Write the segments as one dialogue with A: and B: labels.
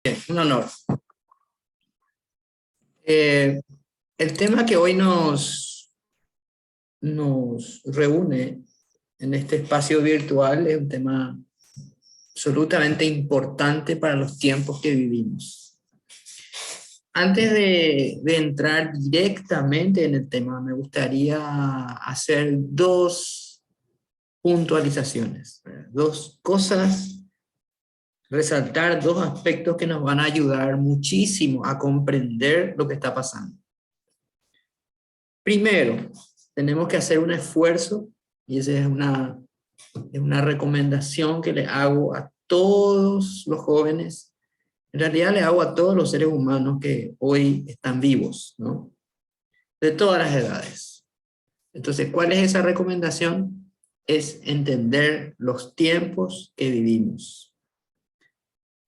A: Un honor. El tema que hoy nos reúne en este espacio virtual es un tema absolutamente importante para los tiempos que vivimos. Antes de entrar directamente en el tema, me gustaría hacer dos puntualizaciones, dos cosas, resaltar dos aspectos que nos van a ayudar muchísimo a comprender lo que está pasando. Primero, tenemos que hacer un esfuerzo, y esa es una recomendación que le hago a todos los jóvenes, en realidad le hago a todos los seres humanos que hoy están vivos, ¿no? De todas las edades. Entonces, ¿cuál es esa recomendación? Es entender los tiempos que vivimos.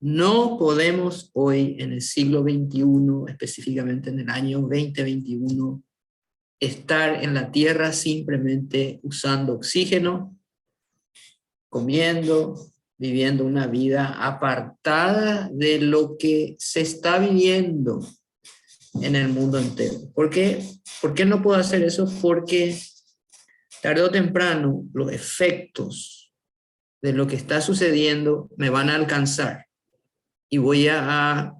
A: No podemos hoy, en el siglo XXI, específicamente en el año 2021, estar en la Tierra simplemente usando oxígeno, comiendo, viviendo una vida apartada de lo que se está viviendo en el mundo entero. ¿Por qué? ¿Por qué no puedo hacer eso? Porque tarde o temprano los efectos de lo que está sucediendo me van a alcanzar y voy a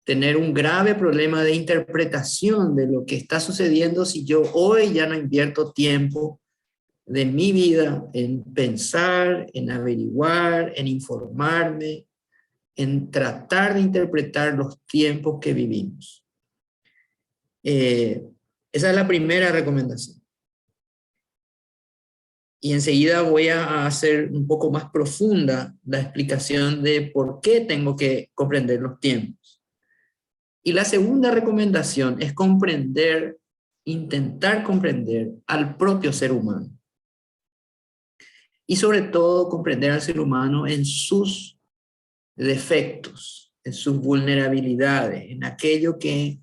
A: tener un grave problema de interpretación de lo que está sucediendo si yo hoy ya no invierto tiempo de mi vida en pensar, en averiguar, en informarme, en tratar de interpretar los tiempos que vivimos. Esa es la primera recomendación. Y enseguida voy a hacer un poco más profunda la explicación de por qué tengo que comprender los tiempos. Y la segunda recomendación es comprender, intentar comprender al propio ser humano. Y sobre todo comprender al ser humano en sus defectos, en sus vulnerabilidades, en aquello que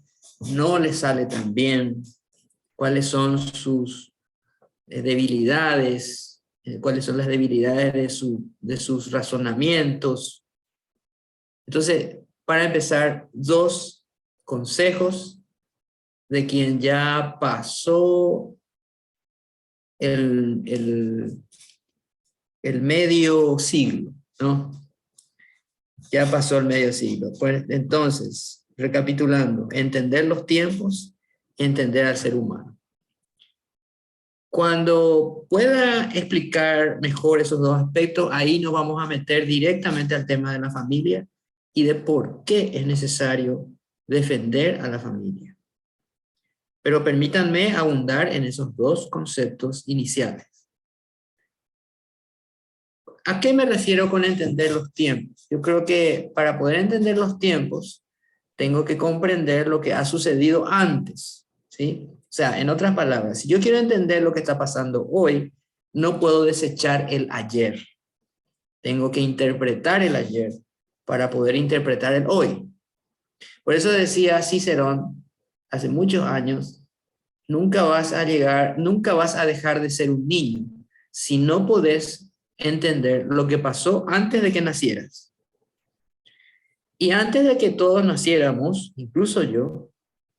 A: no le sale tan bien, cuáles son sus debilidades, cuáles son las debilidades de sus razonamientos. Entonces, para empezar, dos consejos de quien ya pasó el medio siglo, ¿no? Ya pasó el medio siglo. Pues entonces, recapitulando, entender los tiempos, entender al ser humano. Cuando pueda explicar mejor esos dos aspectos, ahí nos vamos a meter directamente al tema de la familia y de por qué es necesario defender a la familia. Pero permítanme abundar en esos dos conceptos iniciales. ¿A qué me refiero con entender los tiempos? Yo creo que para poder entender los tiempos, tengo que comprender lo que ha sucedido antes, ¿sí? O sea, en otras palabras, si yo quiero entender lo que está pasando hoy, no puedo desechar el ayer. Tengo que interpretar el ayer para poder interpretar el hoy. Por eso decía Cicerón hace muchos años, nunca vas a dejar de ser un niño si no podés entender lo que pasó antes de que nacieras. Y antes de que todos naciéramos, incluso yo,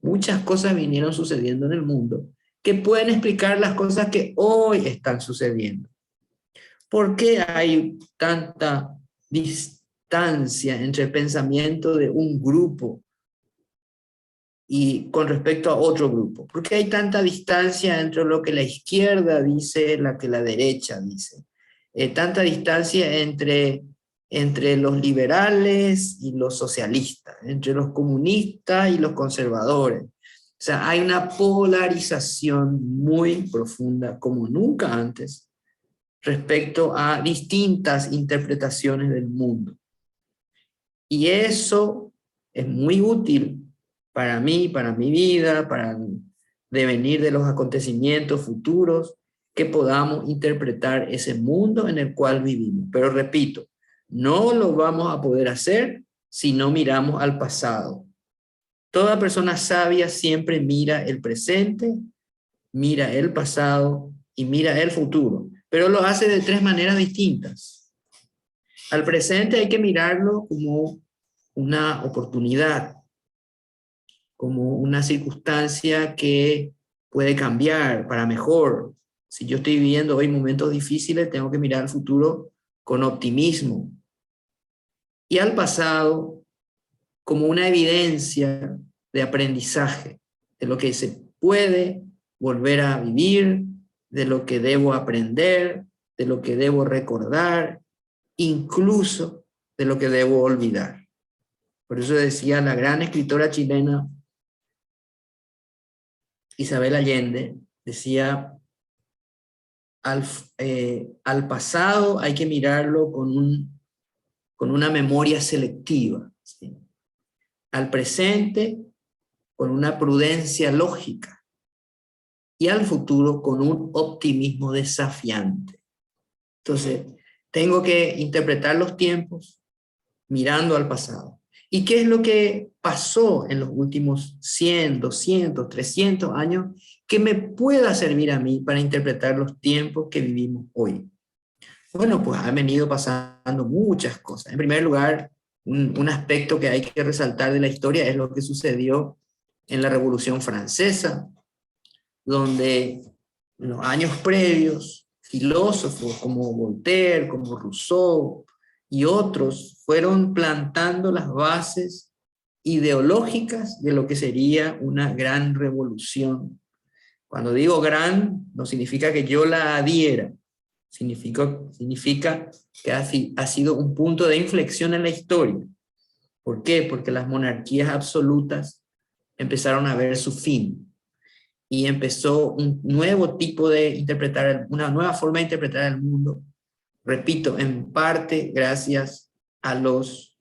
A: muchas cosas vinieron sucediendo en el mundo que pueden explicar las cosas que hoy están sucediendo. ¿Por qué hay tanta distancia entre el pensamiento de un grupo y con respecto a otro grupo? ¿Por qué hay tanta distancia entre lo que la izquierda dice y lo que la derecha dice? Tanta distancia entre los liberales y los socialistas, entre los comunistas y los conservadores. O sea, hay una polarización muy profunda, como nunca antes, respecto a distintas interpretaciones del mundo. Y eso es muy útil para mí, para mi vida, para el devenir de los acontecimientos futuros, que podamos interpretar ese mundo en el cual vivimos. Pero repito, no lo vamos a poder hacer si no miramos al pasado. Toda persona sabia siempre mira el presente, mira el pasado y mira el futuro, pero lo hace de tres maneras distintas. Al presente hay que mirarlo como una oportunidad, como una circunstancia que puede cambiar para mejor. Si yo estoy viviendo hoy momentos difíciles, tengo que mirar al futuro con optimismo. Y al pasado como una evidencia de aprendizaje, de lo que se puede volver a vivir, de lo que debo aprender, de lo que debo recordar, incluso de lo que debo olvidar. Por eso decía la gran escritora chilena Isabel Allende, decía, al pasado hay que mirarlo con una memoria selectiva, ¿sí? Al presente con una prudencia lógica y al futuro con un optimismo desafiante. Entonces, tengo que interpretar los tiempos mirando al pasado. ¿Y qué es lo que pasó en los últimos 100, 200, 300 años que me pueda servir a mí para interpretar los tiempos que vivimos hoy? Bueno, pues han venido pasando muchas cosas. En primer lugar, un aspecto que hay que resaltar de la historia es lo que sucedió en la Revolución Francesa, donde en los años previos, filósofos como Voltaire, como Rousseau y otros fueron plantando las bases ideológicas de lo que sería una gran revolución. Cuando digo gran, no significa que yo la adhiera, significa que ha sido un punto de inflexión en la historia. ¿Por qué? Porque las monarquías absolutas empezaron a ver su fin y empezó un nuevo tipo de interpretar, una nueva forma de interpretar el mundo, repito, en parte gracias a los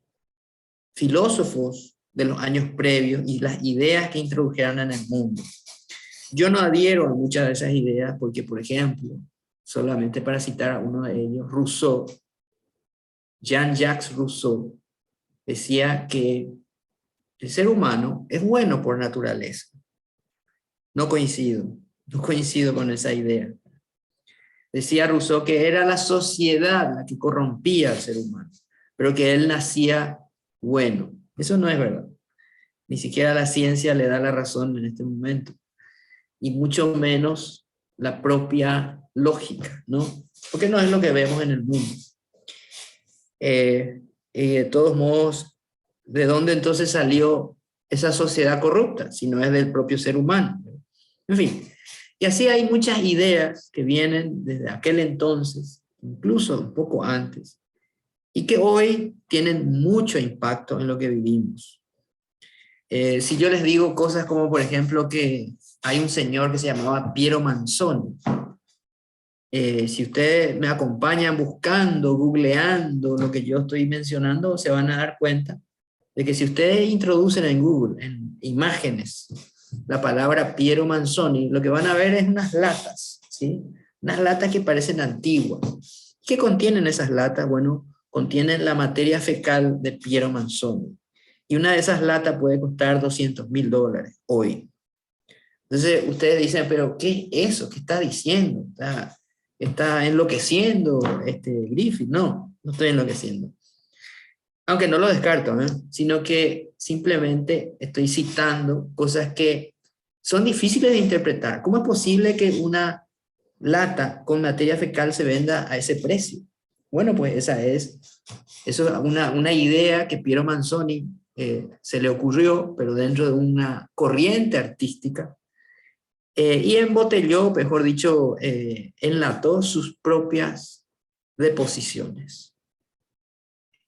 A: filósofos de los años previos y las ideas que introdujeron en el mundo. Yo no adhiero a muchas de esas ideas porque, por ejemplo, solamente para citar a uno de ellos, Rousseau, Jean-Jacques Rousseau, decía que el ser humano es bueno por naturaleza. No coincido con esa idea. Decía Rousseau que era la sociedad la que corrompía al ser humano, pero que él nacía bueno. Eso no es verdad. Ni siquiera la ciencia le da la razón en este momento, y mucho menos la propia lógica, ¿no? Porque no es lo que vemos en el mundo. Y de todos modos, ¿de dónde entonces salió esa sociedad corrupta? Si no es del propio ser humano. En fin, y así hay muchas ideas que vienen desde aquel entonces, incluso un poco antes, y que hoy tienen mucho impacto en lo que vivimos. Si yo les digo cosas como, por ejemplo, que hay un señor que se llamaba Piero Manzoni, si ustedes me acompañan buscando, googleando lo que yo estoy mencionando, se van a dar cuenta de que si ustedes introducen en Google, en imágenes, la palabra Piero Manzoni, lo que van a ver es unas latas, ¿sí? Unas latas que parecen antiguas. ¿Qué contienen esas latas? Bueno, contienen la materia fecal de Piero Manzoni. Y una de esas latas puede costar $200.000 hoy. Entonces ustedes dicen, pero ¿qué es eso? ¿Qué está diciendo? ¿Está enloqueciendo Griffith? No, no estoy enloqueciendo. Aunque no lo descarto, ¿eh? Sino que simplemente estoy citando cosas que son difíciles de interpretar. ¿Cómo es posible que una lata con materia fecal se venda a ese precio? Bueno, pues eso es una idea que Piero Manzoni se le ocurrió, pero dentro de una corriente artística, y embotelló, mejor dicho, enlató sus propias deposiciones.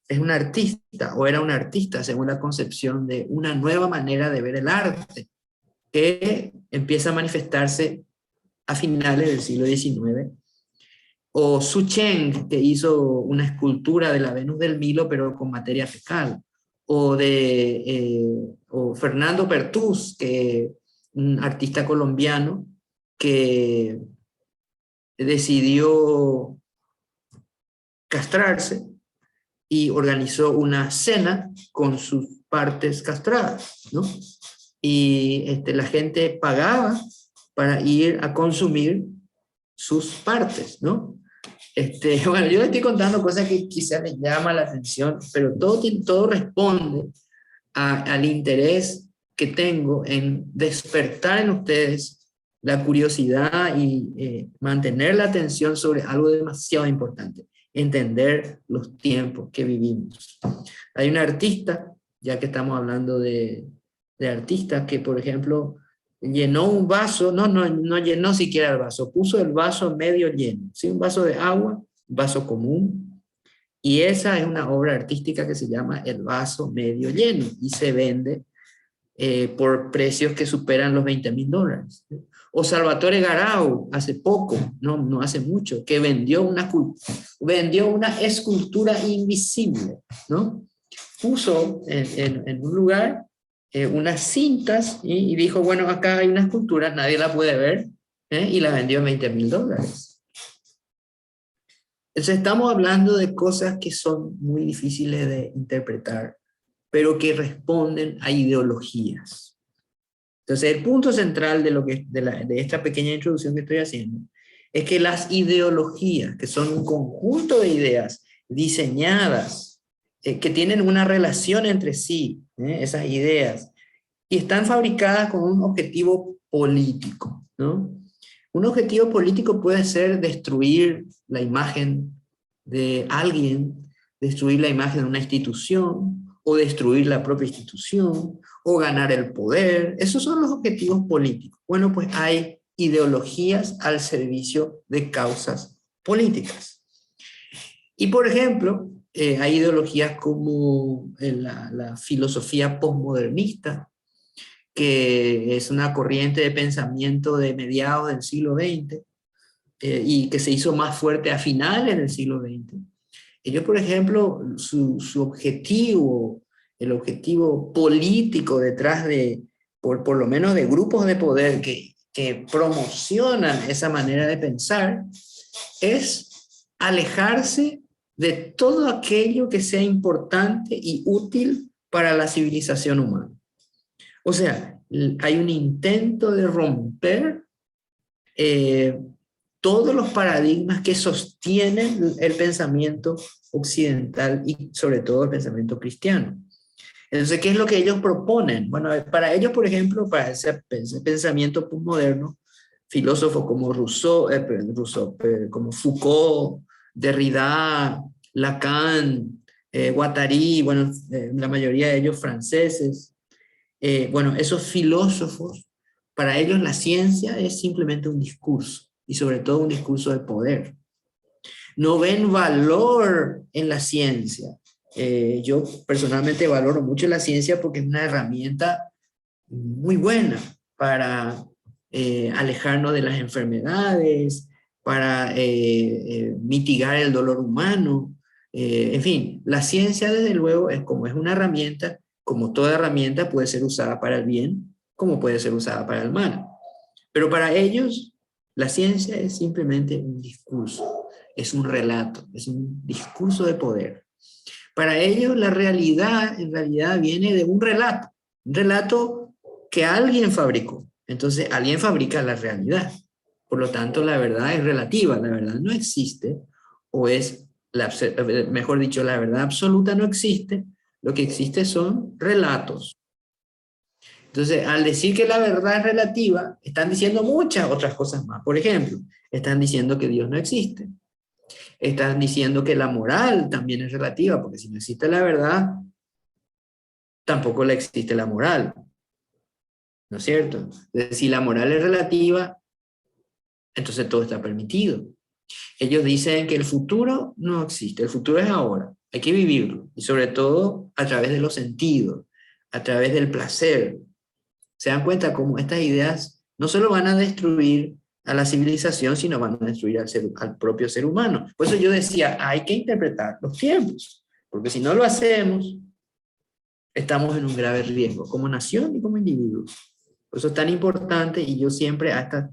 A: Es un artista, o era un artista, según la concepción de una nueva manera de ver el arte, que empieza a manifestarse a finales del siglo XIX. O Su Cheng, que hizo una escultura de la Venus del Milo, pero con materia fecal. O Fernando Pertús, que un artista colombiano que decidió castrarse y organizó una cena con sus partes castradas, ¿no? Y la gente pagaba para ir a consumir sus partes, ¿no? Bueno, yo le estoy contando cosas que quizás les llama la atención, pero todo responde al interés que tengo en despertar en ustedes la curiosidad y mantener la atención sobre algo demasiado importante: entender los tiempos que vivimos. Hay un artista, ya que estamos hablando de artistas, que por ejemplo llenó un vaso, no llenó siquiera el vaso, puso el vaso medio lleno, ¿sí? Un vaso de agua, un vaso común, y esa es una obra artística que se llama El vaso medio lleno, y se vende por precios que superan los $20.000. O Salvatore Garau, hace poco, no hace mucho, que vendió una escultura invisible, ¿no? Puso en un lugar unas cintas y dijo, bueno, acá hay una escultura, nadie la puede ver, y la vendió en $20.000. Entonces estamos hablando de cosas que son muy difíciles de interpretar, pero que responden a ideologías. Entonces el punto central de esta pequeña introducción que estoy haciendo es que las ideologías, que son un conjunto de ideas diseñadas, que tienen una relación entre sí, esas ideas, y están fabricadas con un objetivo político, ¿no? Un objetivo político puede ser destruir la imagen de alguien, destruir la imagen de una institución, o destruir la propia institución, o ganar el poder. Esos son los objetivos políticos. Bueno, pues hay ideologías al servicio de causas políticas. Y por ejemplo, hay ideologías como la filosofía posmodernista, que es una corriente de pensamiento de mediados del siglo XX, y que se hizo más fuerte a finales del siglo XX. Ellos, por ejemplo, su objetivo, el objetivo político detrás por lo menos de grupos de poder que promocionan esa manera de pensar, es alejarse de todo aquello que sea importante y útil para la civilización humana. O sea, hay un intento de romper todos los paradigmas que sostienen el pensamiento occidental y sobre todo el pensamiento cristiano. Entonces, ¿qué es lo que ellos proponen? Bueno, para ellos, por ejemplo, para ese pensamiento postmoderno, filósofos como como Foucault, Derrida, Lacan, Guattari, bueno, la mayoría de ellos franceses, bueno, esos filósofos, para ellos la ciencia es simplemente un discurso, y sobre todo un discurso de poder. No ven valor en la ciencia. Yo personalmente valoro mucho la ciencia porque es una herramienta muy buena para alejarnos de las enfermedades, para mitigar el dolor humano. En fin, la ciencia desde luego es una herramienta, como toda herramienta puede ser usada para el bien, como puede ser usada para el mal. Pero para ellos, la ciencia es simplemente un discurso, es un relato, es un discurso de poder. Para ellos, la realidad en realidad viene de un relato que alguien fabricó. Entonces, alguien fabrica la realidad. Por lo tanto, la verdad es relativa, la verdad no existe, o mejor dicho, la verdad absoluta no existe. Lo que existe son relatos. Entonces, al decir que la verdad es relativa, están diciendo muchas otras cosas más. Por ejemplo, están diciendo que Dios no existe. Están diciendo que la moral también es relativa, porque si no existe la verdad, tampoco le existe la moral. ¿No es cierto? Entonces, si la moral es relativa, entonces todo está permitido. Ellos dicen que el futuro no existe, el futuro es ahora, hay que vivirlo, y sobre todo a través de los sentidos, a través del placer. Se dan cuenta cómo estas ideas no solo van a destruir a la civilización, sino van a destruir al propio ser humano. Por eso yo decía, hay que interpretar los tiempos, porque si no lo hacemos, estamos en un grave riesgo, como nación y como individuos. Por eso es tan importante, y yo siempre a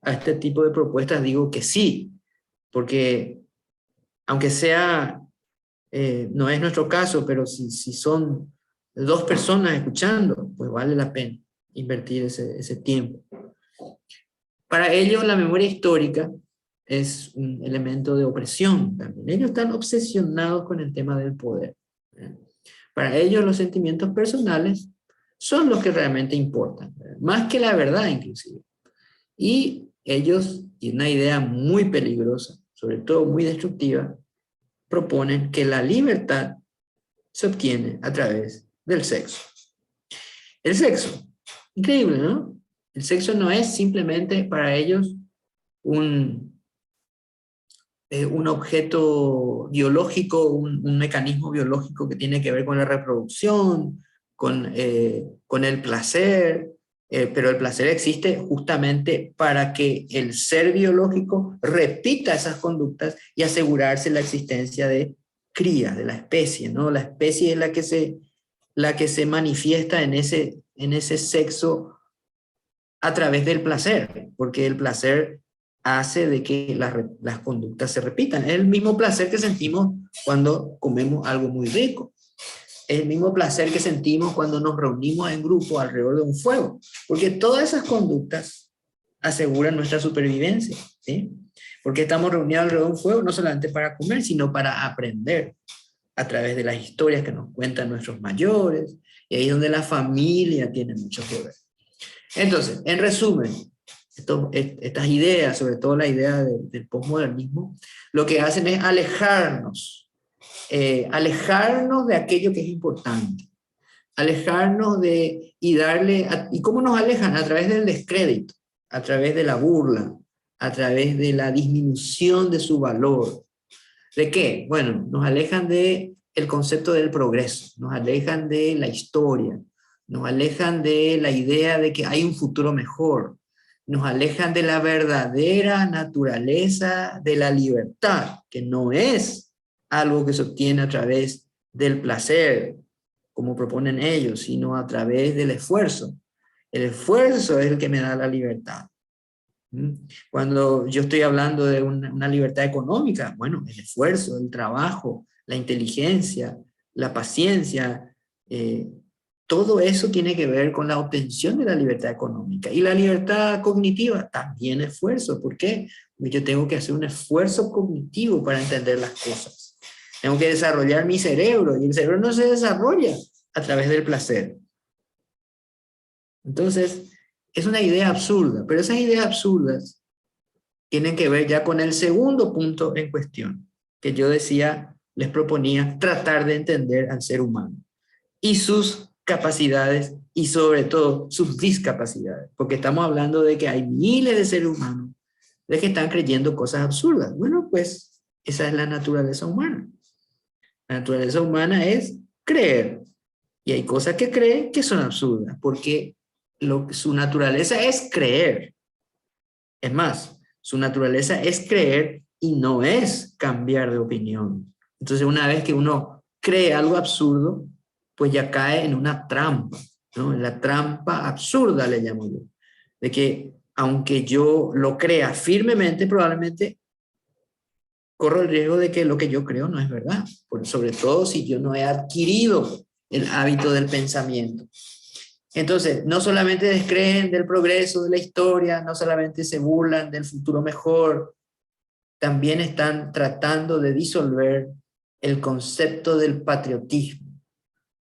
A: este tipo de propuestas digo que sí, porque aunque sea, no es nuestro caso, pero si son dos personas escuchando, pues vale la pena invertir ese tiempo. Para ellos la memoria histórica es un elemento de opresión también. Ellos están obsesionados con el tema del poder. Para ellos los sentimientos personales son los que realmente importan, ¿verdad? Más que la verdad inclusive. Y ellos, y una idea muy peligrosa, sobre todo muy destructiva, proponen que la libertad se obtiene a través del sexo. El sexo, increíble, ¿no? El sexo no es simplemente para ellos un objeto biológico, un mecanismo biológico que tiene que ver con la reproducción, con el placer, pero el placer existe justamente para que el ser biológico repita esas conductas y asegurarse la existencia de crías, de la especie, ¿no? La especie es la que se manifiesta en ese sexo a través del placer, porque el placer hace de que las conductas se repitan. Es el mismo placer que sentimos cuando comemos algo muy rico. Es el mismo placer que sentimos cuando nos reunimos en grupo alrededor de un fuego, porque todas esas conductas aseguran nuestra supervivencia, ¿sí? Porque estamos reunidos alrededor de un fuego no solamente para comer, sino para aprender a través de las historias que nos cuentan nuestros mayores, y ahí es donde la familia tiene mucho que ver. Entonces, en resumen, estas ideas, sobre todo la idea del posmodernismo, lo que hacen es alejarnos de aquello que es importante, alejarnos ¿y cómo nos alejan? A través del descrédito, a través de la burla, a través de la disminución de su valor. ¿De qué? Bueno, nos alejan del concepto del progreso, nos alejan de la historia, nos alejan de la idea de que hay un futuro mejor, nos alejan de la verdadera naturaleza de la libertad, que no es algo que se obtiene a través del placer, como proponen ellos, sino a través del esfuerzo. El esfuerzo es el que me da la libertad. Cuando yo estoy hablando de una libertad económica, bueno, el esfuerzo, el trabajo, la inteligencia, la paciencia, todo eso tiene que ver con la obtención de la libertad económica. Y la libertad cognitiva, también esfuerzo. ¿Por qué? Porque yo tengo que hacer un esfuerzo cognitivo para entender las cosas. Tengo que desarrollar mi cerebro, y el cerebro no se desarrolla a través del placer. Entonces, es una idea absurda, pero esas ideas absurdas tienen que ver ya con el segundo punto en cuestión, que yo decía, les proponía tratar de entender al ser humano y sus capacidades y sobre todo sus discapacidades, porque estamos hablando de que hay miles de seres humanos de que están creyendo cosas absurdas. Bueno, pues esa es la naturaleza humana. La naturaleza humana es creer, y hay cosas que creen que son absurdas, porque su naturaleza es creer. Es más, su naturaleza es creer y no es cambiar de opinión. Entonces, una vez que uno cree algo absurdo, pues ya cae en una trampa, ¿no? En la trampa absurda le llamo yo, de que aunque yo lo crea firmemente, probablemente corro el riesgo de que lo que yo creo no es verdad, sobre todo si yo no he adquirido el hábito del pensamiento. Entonces, no solamente descreen del progreso de la historia, no solamente se burlan del futuro mejor, también están tratando de disolver el concepto del patriotismo.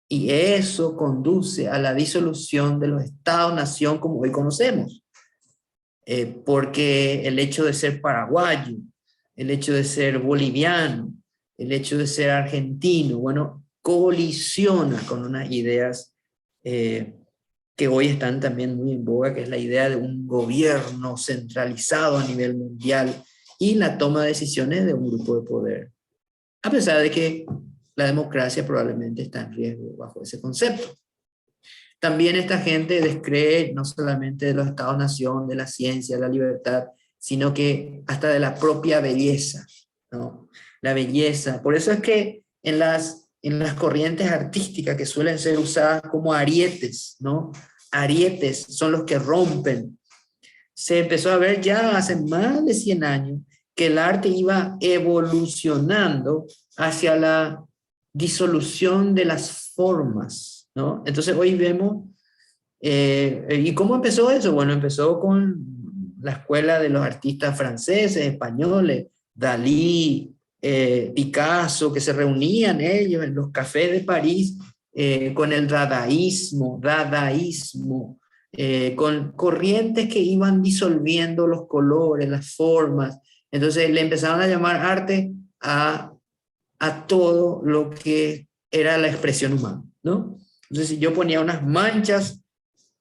A: Y eso conduce a la disolución de los estados-nación como hoy conocemos. Porque el hecho de ser paraguayo, el hecho de ser boliviano, el hecho de ser argentino, bueno, colisiona con unas ideas que hoy están también muy en boga, que es la idea de un gobierno centralizado a nivel mundial y la toma de decisiones de un grupo de poder. A pesar de que la democracia probablemente está en riesgo bajo ese concepto. También esta gente descree no solamente de los estados-nación, de la ciencia, de la libertad, sino que hasta de la propia belleza, ¿no? La belleza. Por eso es que en las corrientes artísticas que suelen ser usadas como arietes, ¿no? Arietes son los que rompen. Se empezó a ver ya hace más de 100 años que el arte iba evolucionando hacia la disolución de las formas, ¿no? Entonces hoy vemos, ¿y cómo empezó eso? Bueno, empezó con la escuela de los artistas franceses, españoles, Dalí, Picasso, que se reunían ellos en los cafés de París con el dadaísmo, con corrientes que iban disolviendo los colores, las formas. Entonces le empezaron a llamar arte a todo lo que era la expresión humana, ¿no? Entonces si yo ponía unas manchas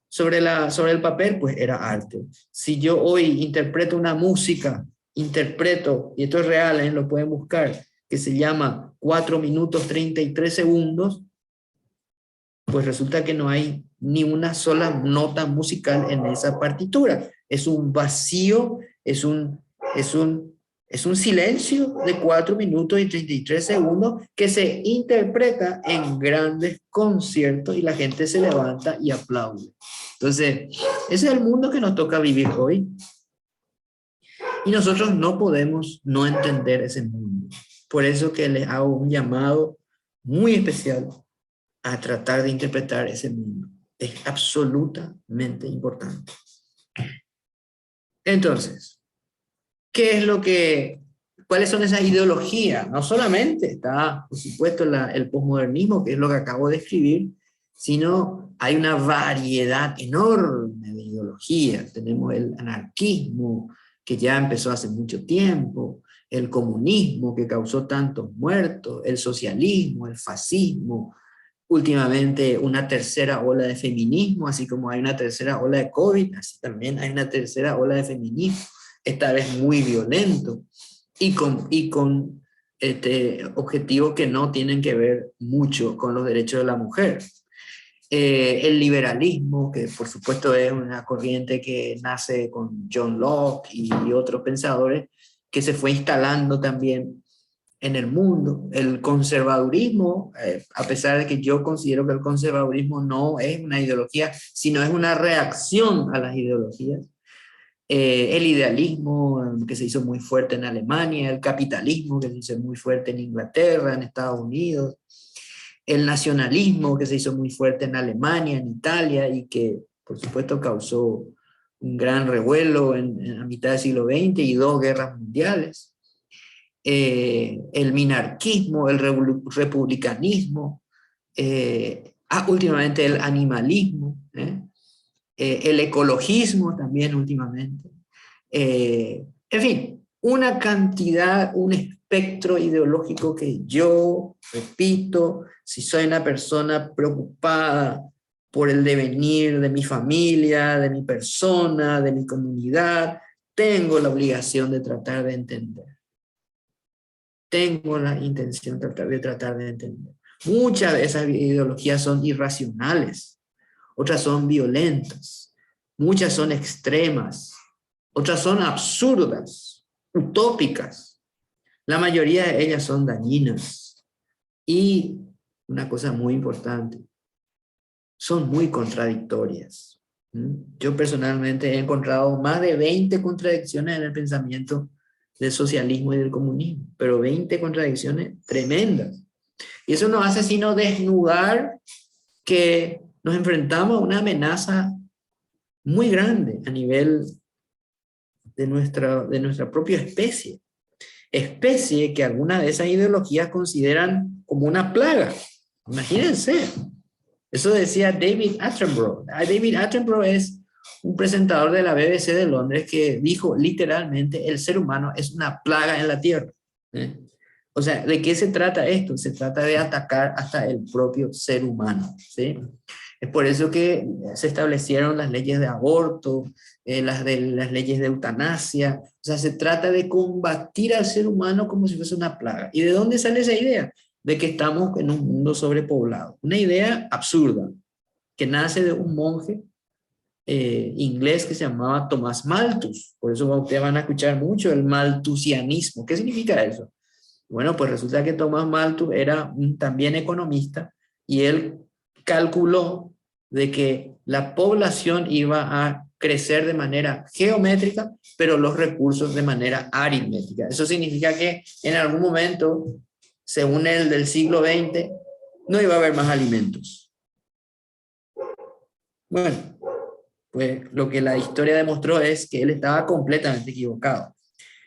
A: sobre el papel, pues era arte. Si yo hoy interpreto una música, y esto es real, lo pueden buscar, que se llama 4 minutos 33 segundos, pues resulta que no hay ni una sola nota musical en esa partitura. Es un vacío, es un silencio de 4 minutos y 33 segundos que se interpreta en grandes conciertos y la gente se levanta y aplaude. Entonces, ese es el mundo que nos toca vivir hoy. Y nosotros no podemos no entender ese mundo. Por eso que les hago un llamado muy especial a tratar de interpretar ese mundo. Es absolutamente importante. Entonces, ¿cuáles son esas ideologías? No solamente está, por supuesto, el posmodernismo, que es lo que acabo de escribir, sino hay una variedad enorme de ideologías. Tenemos el anarquismo, que ya empezó hace mucho tiempo, el comunismo, que causó tantos muertos, el socialismo, el fascismo, últimamente una tercera ola de feminismo, así como hay una tercera ola de COVID, así también hay una tercera ola de feminismo, esta vez muy violento, y con objetivos que no tienen que ver mucho con los derechos de la mujer. El liberalismo, que por supuesto es una corriente que nace con John Locke y otros pensadores, que se fue instalando también en el mundo. El conservadurismo, a pesar de que yo considero que el conservadurismo no es una ideología, sino es una reacción a las ideologías. El idealismo, que se hizo muy fuerte en Alemania, el capitalismo, que se hizo muy fuerte en Inglaterra, en Estados Unidos, el nacionalismo, que se hizo muy fuerte en Alemania, en Italia, y que por supuesto causó un gran revuelo en la mitad del siglo XX y 2 guerras mundiales. El minarquismo, el republicanismo, últimamente el animalismo, el ecologismo también últimamente. En fin, una cantidad, un espectro ideológico que yo, repito, si soy una persona preocupada por el devenir de mi familia, de mi persona, de mi comunidad, tengo la obligación de tratar de entender. Tengo la intención de tratar de entender. Muchas de esas ideologías son irracionales, otras son violentas, muchas son extremas, otras son absurdas, utópicas. La mayoría de ellas son dañinas. Y una cosa muy importante, son muy contradictorias. Yo personalmente he encontrado más de 20 contradicciones en el pensamiento del socialismo y del comunismo, pero 20 contradicciones tremendas. Y eso nos hace sino desnudar que nos enfrentamos a una amenaza muy grande a nivel de nuestra propia especie. Especie que algunas de esas ideologías consideran como una plaga. Imagínense. Eso decía David Attenborough. David Attenborough es un presentador de la BBC de Londres que dijo literalmente: el ser humano es una plaga en la tierra. O sea, ¿de qué se trata esto? Se trata de atacar hasta el propio ser humano, ¿sí? Es por eso que se establecieron las leyes de aborto, las leyes de eutanasia. O sea, se trata de combatir al ser humano como si fuese una plaga. ¿Y de dónde sale esa idea? De que estamos en un mundo sobrepoblado. Una idea absurda, que nace de un monje inglés que se llamaba Tomás Malthus. Por eso ustedes van a escuchar mucho el malthusianismo. ¿Qué significa eso? Bueno, pues resulta que Tomás Malthus era también economista y él calculó de que la población iba a crecer de manera geométrica, pero los recursos de manera aritmética. Eso significa que en algún momento, según él del siglo XX, no iba a haber más alimentos. Bueno, pues lo que la historia demostró es que él estaba completamente equivocado.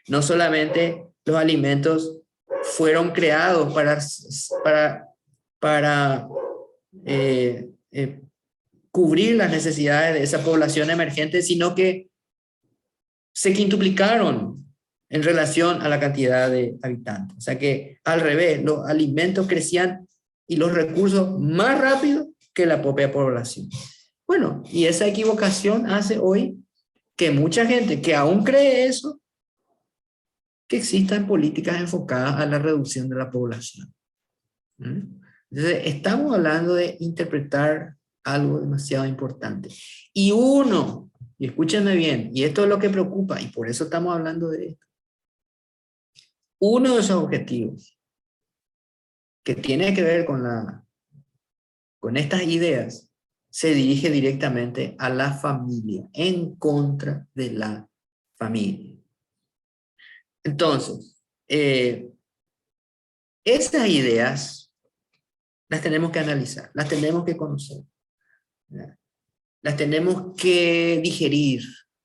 A: No solamente los alimentos fueron creados para cubrir las necesidades de esa población emergente, sino que se quintuplicaron en relación a la cantidad de habitantes. O sea que al revés, los alimentos crecían y los recursos más rápido que la propia población. Bueno, y esa equivocación hace hoy que mucha gente que aún cree eso, que existan políticas enfocadas a la reducción de la población. Entonces, estamos hablando de interpretar algo demasiado importante. Y escúchenme bien, y esto es lo que preocupa, y por eso estamos hablando de esto. Uno de esos objetivos que tiene que ver con estas ideas se dirige directamente a la familia, en contra de la familia. Entonces, esas ideas las tenemos que analizar, las tenemos que conocer, ¿verdad? Las tenemos que digerir,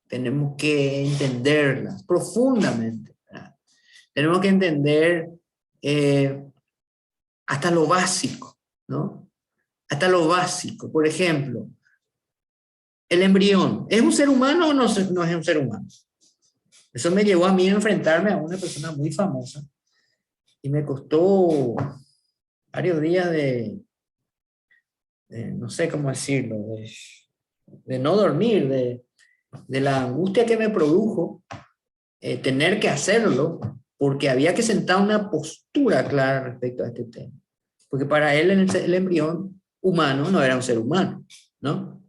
A: tenemos que entenderlas profundamente, ¿verdad? Tenemos que entender hasta lo básico, ¿no? Hasta lo básico. Por ejemplo, el embrión, ¿es un ser humano o no es un ser humano? Eso me llevó a mí a enfrentarme a una persona muy famosa y me costó varios días de no sé cómo decirlo, de no dormir, de la angustia que me produjo tener que hacerlo, porque había que sentar una postura clara respecto a este tema. Porque para él el embrión humano no era un ser humano, ¿no?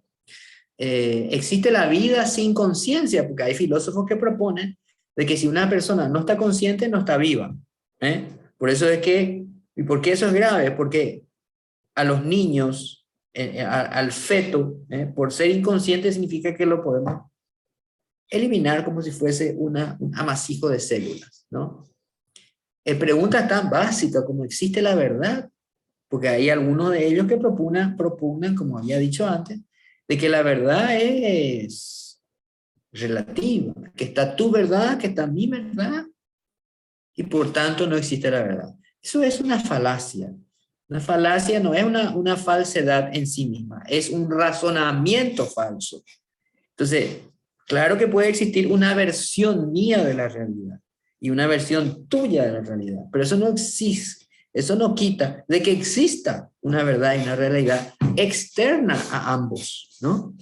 A: Existe la vida sin conciencia, porque hay filósofos que proponen de que si una persona no está consciente, no está viva. Por eso es que, ¿y por qué eso es grave? Porque a los niños, al feto, por ser inconsciente significa que lo podemos eliminar como si fuese un amasijo de células, ¿no? Preguntas tan básicas como ¿existe la verdad? Porque hay algunos de ellos que propugnan, como había dicho antes, de que la verdad es relativa, que está tu verdad, que está mi verdad, y por tanto no existe la verdad. Eso es una falacia. Una falacia no es una falsedad en sí misma, es un razonamiento falso. Entonces, claro que puede existir una versión mía de la realidad y una versión tuya de la realidad, pero eso no existe. Eso no quita de que exista una verdad y una realidad externa a ambos, ¿no?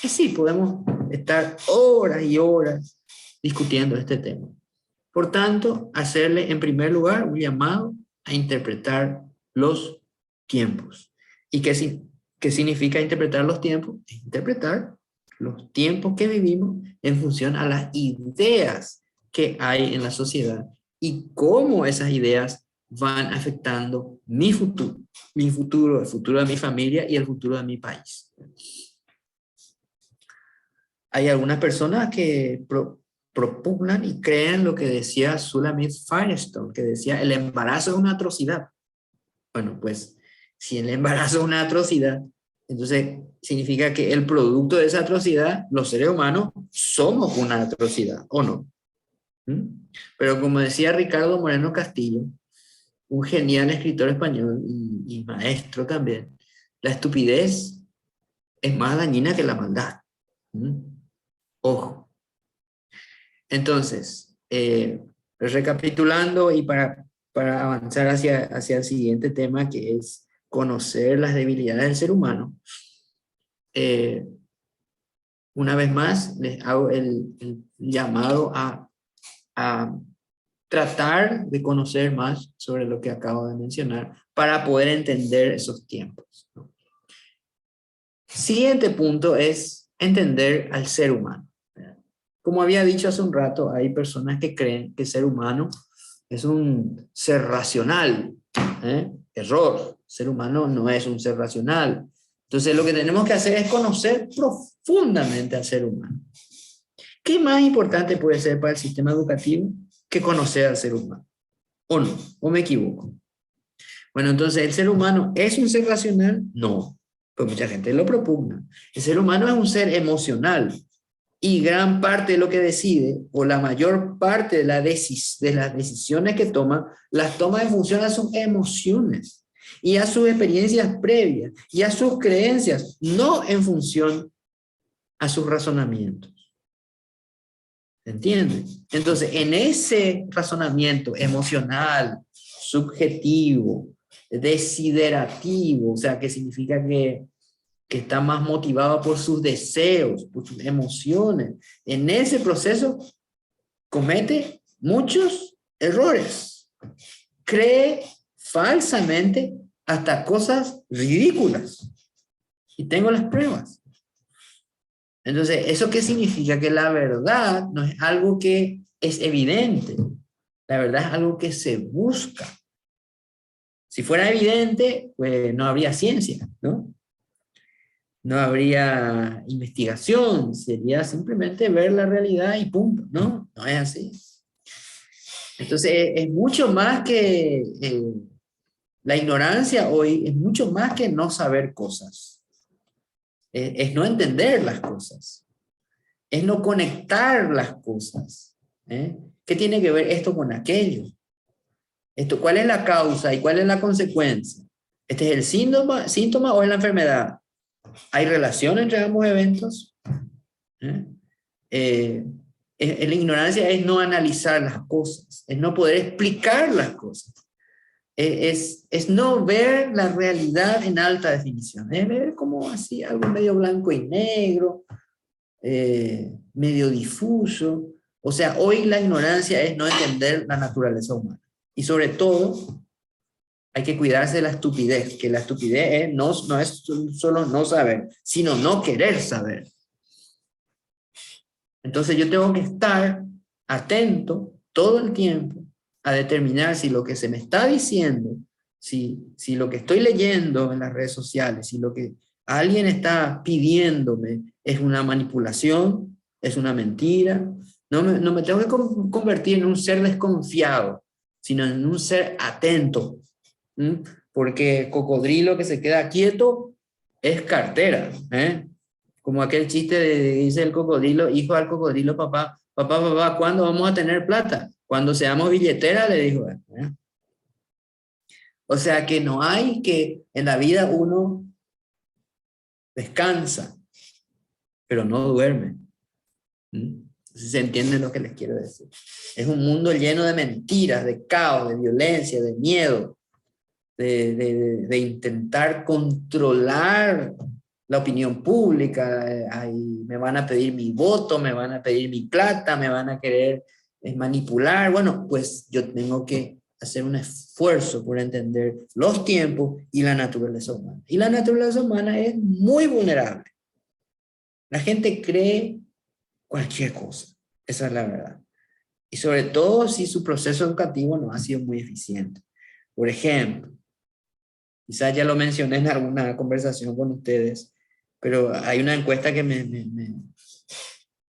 A: Y sí, podemos estar horas y horas discutiendo este tema. Por tanto, hacerle en primer lugar un llamado a interpretar los tiempos. ¿Y qué significa interpretar los tiempos? Interpretar los tiempos que vivimos en función a las ideas que hay en la sociedad y cómo esas ideas van afectando mi futuro, el futuro de mi familia y el futuro de mi país. Hay algunas personas que propugnan y creen lo que decía Sulamit Firestone, que decía el embarazo es una atrocidad. Bueno, pues si el embarazo es una atrocidad, entonces significa que el producto de esa atrocidad, los seres humanos, somos una atrocidad, ¿o no? Pero como decía Ricardo Moreno Castillo, un genial escritor español y maestro también, la estupidez es más dañina que la maldad. Ojo. Entonces, recapitulando y para avanzar hacia el siguiente tema, que es conocer las debilidades del ser humano, una vez más les hago el llamado a tratar de conocer más sobre lo que acabo de mencionar para poder entender esos tiempos, ¿no? Siguiente punto es entender al ser humano. Como había dicho hace un rato, hay personas que creen que el ser humano es un ser racional. Error. El ser humano no es un ser racional. Entonces lo que tenemos que hacer es conocer profundamente al ser humano. ¿Qué más importante puede ser para el sistema educativo que conocer al ser humano? ¿O no? ¿O me equivoco? Bueno, entonces, ¿el ser humano es un ser racional? No, pues mucha gente lo propugna. El ser humano es un ser emocional y gran parte de lo que decide, o la mayor parte de las decisiones que toma, las toma en función a sus emociones. y a sus experiencias previas y a sus creencias, no en función a sus razonamientos. ¿Se entiende? Entonces, en ese razonamiento emocional, subjetivo, desiderativo, o sea, que significa que está más motivado por sus deseos, por sus emociones, en ese proceso comete muchos errores. Cree falsamente hasta cosas ridículas. Y tengo las pruebas. Entonces, ¿eso qué significa? Que la verdad no es algo que es evidente. La verdad es algo que se busca. Si fuera evidente, pues no habría ciencia, ¿no? No habría investigación, sería simplemente ver la realidad y punto. No, no es así. Entonces, es mucho más que la ignorancia hoy, es mucho más que no saber cosas. Es no entender las cosas. Es no conectar las cosas. ¿Eh? ¿Qué tiene que ver esto con aquello? ¿Cuál es la causa y cuál es la consecuencia? ¿Este es el síntoma o es la enfermedad? ¿Hay relación entre ambos eventos? La ignorancia es no analizar las cosas, es no poder explicar las cosas, es no ver la realidad en alta definición, es ver como así algo medio blanco y negro, medio difuso. O sea, hoy la ignorancia es no entender la naturaleza humana. Y sobre todo, hay que cuidarse de la estupidez, que la estupidez no es solo no saber, sino no querer saber. Entonces yo tengo que estar atento todo el tiempo a determinar si lo que se me está diciendo, si lo que estoy leyendo en las redes sociales, si lo que alguien está pidiéndome es una manipulación, es una mentira. No me tengo que convertir en un ser desconfiado, sino en un ser atento. Porque cocodrilo que se queda quieto es cartera, ¿eh? Como aquel chiste dice el cocodrilo, hijo al cocodrilo, papá, ¿cuándo vamos a tener plata? Cuando seamos billetera, le dijo. ¿Eh? O sea que no hay que, en la vida uno descansa, pero no duerme. Se entiende lo que les quiero decir. Es un mundo lleno de mentiras, de caos, de violencia, de miedo, de intentar controlar la opinión pública. Me van a pedir mi voto, me van a pedir mi plata, me van a querer manipular. Bueno, pues yo tengo que hacer un esfuerzo por entender los tiempos y la naturaleza humana. Y la naturaleza humana es muy vulnerable. La gente cree cualquier cosa, esa es la verdad. Y sobre todo si su proceso educativo no ha sido muy eficiente. Por ejemplo, quizás ya lo mencioné en alguna conversación con ustedes, pero hay una encuesta que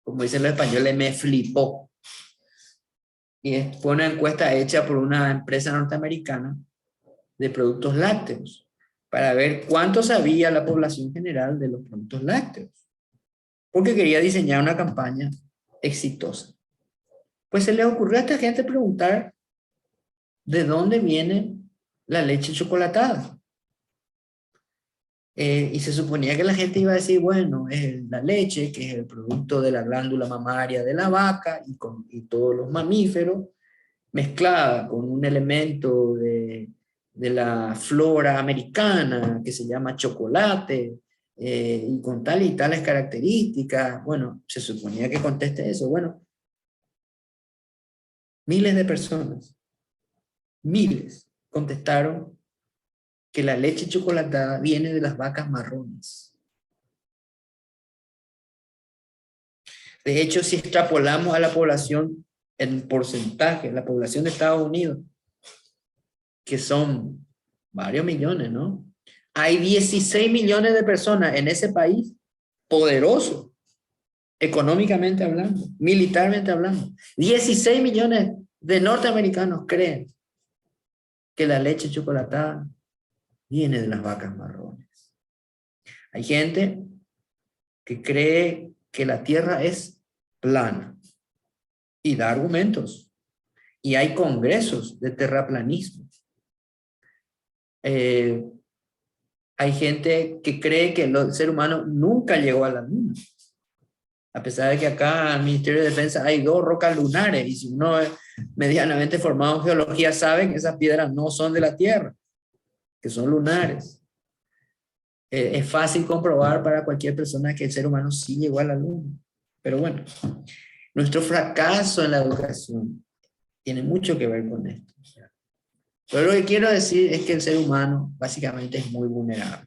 A: como dicen los españoles, me flipó. Y fue una encuesta hecha por una empresa norteamericana de productos lácteos, para ver cuánto sabía la población general de los productos lácteos, porque quería diseñar una campaña exitosa. Pues se le ocurrió a esta gente preguntar de dónde viene la leche chocolatada. Y se suponía que la gente iba a decir, bueno, es la leche, que es el producto de la glándula mamaria de la vaca y todos los mamíferos, mezclada con un elemento de la flora americana que se llama chocolate, y con tal y tales características. Bueno, se suponía que conteste eso. Bueno, miles de personas, miles, contestaron que la leche chocolatada viene de las vacas marrones. De hecho, si extrapolamos a la población en porcentaje, la población de Estados Unidos, que son varios millones, ¿no? Hay 16 millones de personas en ese país poderosos, económicamente hablando, militarmente hablando. 16 millones de norteamericanos creen que la leche chocolatada viene de las vacas marrones. Hay gente que cree que la Tierra es plana y da argumentos. Y hay congresos de terraplanismo. Eh, Hay gente que cree que el ser humano nunca llegó a la luna, a pesar de que acá en el Ministerio de Defensa hay 2 rocas lunares, y si uno es medianamente formado en geología sabe que esas piedras no son de la Tierra, que son lunares. Es fácil comprobar para cualquier persona que el ser humano sí llegó a la luna. Pero bueno, nuestro fracaso en la educación tiene mucho que ver con esto. Pero lo que quiero decir es que el ser humano básicamente es muy vulnerable.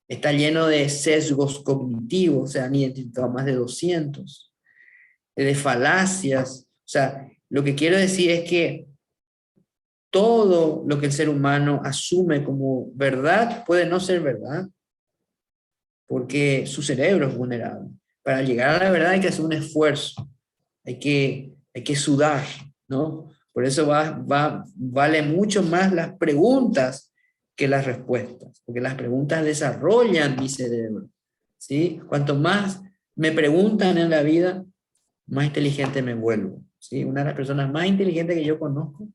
A: Está lleno de sesgos cognitivos, se han identificado más de 200, de falacias. O sea, lo que quiero decir es que todo lo que el ser humano asume como verdad puede no ser verdad, porque su cerebro es vulnerable. Para llegar a la verdad hay que hacer un esfuerzo, hay que sudar, ¿no? Por eso vale mucho más las preguntas que las respuestas, porque las preguntas desarrollan mi cerebro, ¿sí? Cuanto más me preguntan en la vida, más inteligente me vuelvo, ¿sí? Una de las personas más inteligentes que yo conozco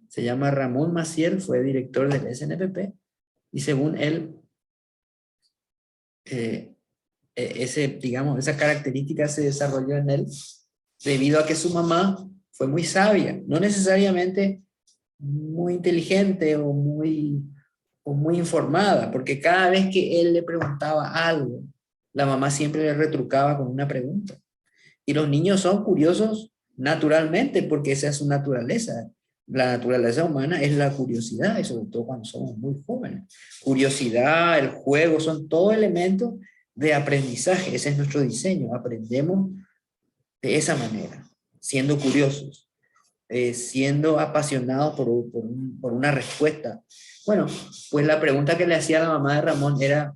A: se llama Ramón Maciel, fue director del SNPP, y según él, digamos, esa característica se desarrolló en él debido a que su mamá fue muy sabia, no necesariamente muy inteligente o muy informada, porque cada vez que él le preguntaba algo, la mamá siempre le retrucaba con una pregunta. Y los niños son curiosos naturalmente, porque esa es su naturaleza. La naturaleza humana es la curiosidad, y sobre todo cuando somos muy jóvenes. Curiosidad, el juego, son todos elementos de aprendizaje. Ese es nuestro diseño. Aprendemos de esa manera, siendo curiosos, siendo apasionados por una respuesta. Bueno, pues la pregunta que le hacía a la mamá de Ramón era,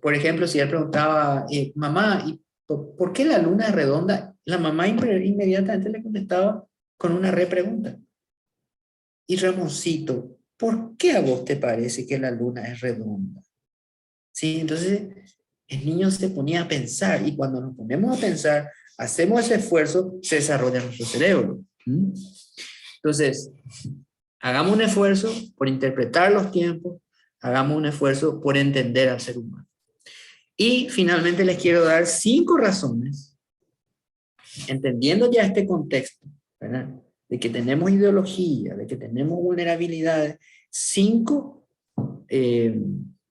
A: por ejemplo, si él preguntaba, mamá, ¿y por qué la luna es redonda? La mamá inmediatamente le contestaba con una repregunta. Y Ramoncito, ¿por qué a vos te parece que la luna es redonda? ¿Sí? Entonces, el niño se ponía a pensar, y cuando nos ponemos a pensar, hacemos ese esfuerzo, se desarrolla nuestro cerebro. ¿Mm? Entonces, hagamos un esfuerzo por interpretar los tiempos, hagamos un esfuerzo por entender al ser humano. Y finalmente les quiero dar 5 razones, entendiendo ya este contexto, ¿verdad? De que tenemos ideología, de que tenemos vulnerabilidades, 5,